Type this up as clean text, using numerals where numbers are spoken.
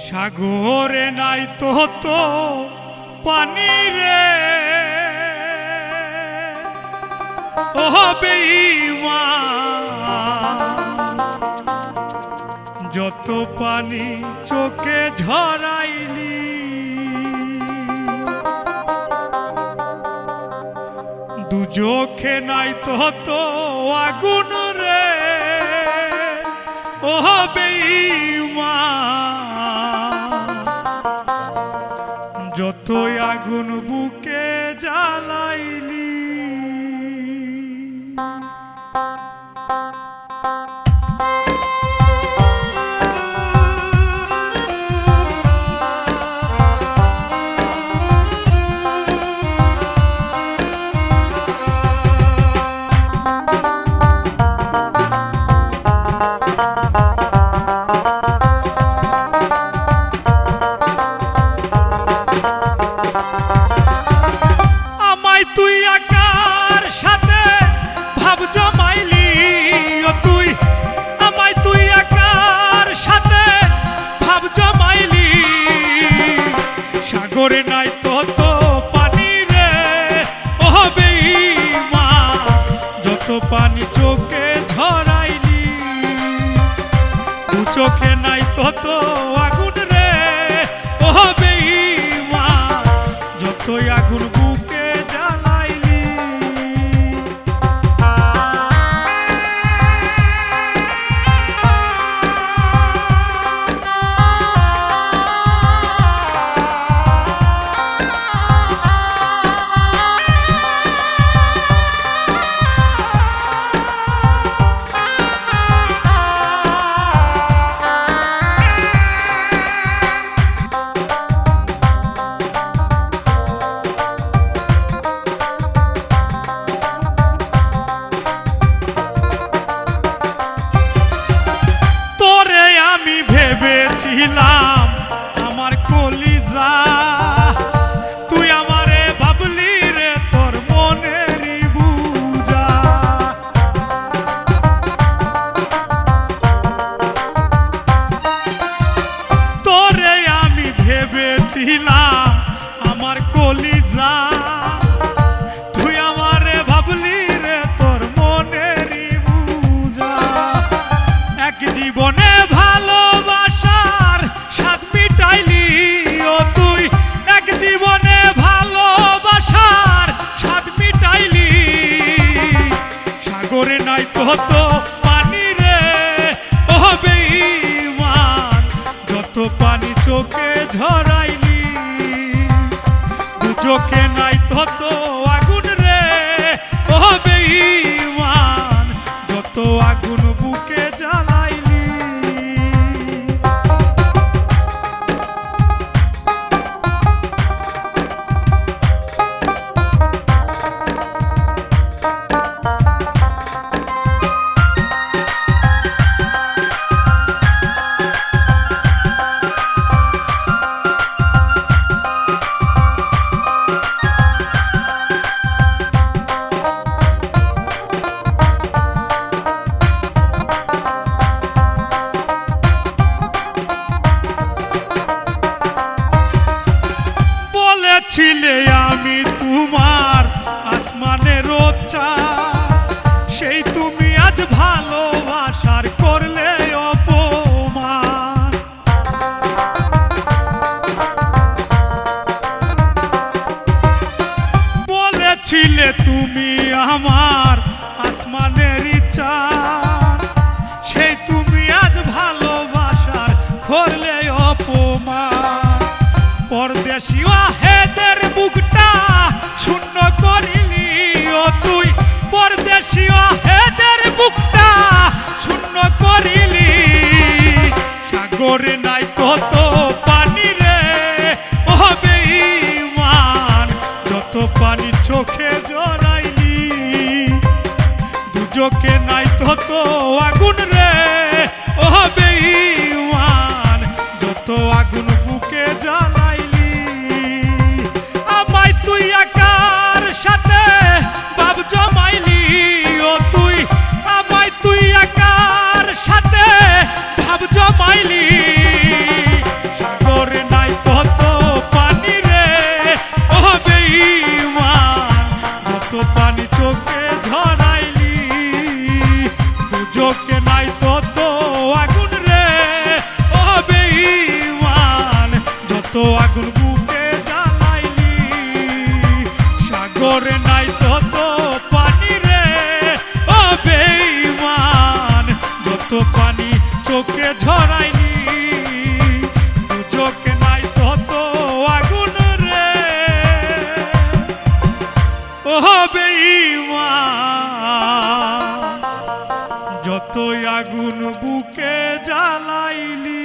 সাগরে নাই তো তো পানি রে ও বেঈমান, যত পানি চোখে ঝরাইলি দু চোখে নাই তো তো আগুন রে ও বেঈমান, যতই আগুন বুকে জ্বালাইলি। সাগরে নাই তো তো পানি রে ও বেঈমান, যত পানি চোখে ঝরাইলি দু চোখে নাই তো তো আগুন রে ও বেঈমান, যতই আগুন বুকে জ্বালাইলি। ভেবেছিলাম আমার কলিজা, তুই আমারে ভাবলি রে তোর মনেরই বুঝা। তোরে আমি ভেবেছিলাম আমার কলিজা, তুই আমারে ভাবলি রে তোর মনেরই বুঝা। এক জীবনে ভালোবাসার স্বাদ মিটাইলি ও তুই, এক জীবনে ভালোবাসার স্বাদ মিটাইলি। সাগরে নাই তো তো পানি রে ও বেঈমান, যত পানি চোখে ঝরাইলি দু চোখে নাই তো তো আগুন রে ও বেঈমান, যত আগুন বুকে জ্বালাইলি। ছিলে আমি তোমার আসমানের চাঁদ, সেই তুমি আজ ভালোবাসার করলে অপমান। বলেছিলে তুমি আমার আসমানের চাঁদ, সেই তুমি আজ ভালোবাসার করলে অপমান। পরদেশী ওয়াহেদের বুকটা শূন্য করিলি ও তুই, দুজকে নাই তত আগুন রে ও বেঈমান যত আগুন বুকে জ্বালাইলি সাগরে নাই তত পানি রে ও বেঈমান যত পানি চোখে ঝরাইলি দুজকে নাই তত আগুন রে ও বেঈমান যতই আগুন বুকে জ্বালাইলি।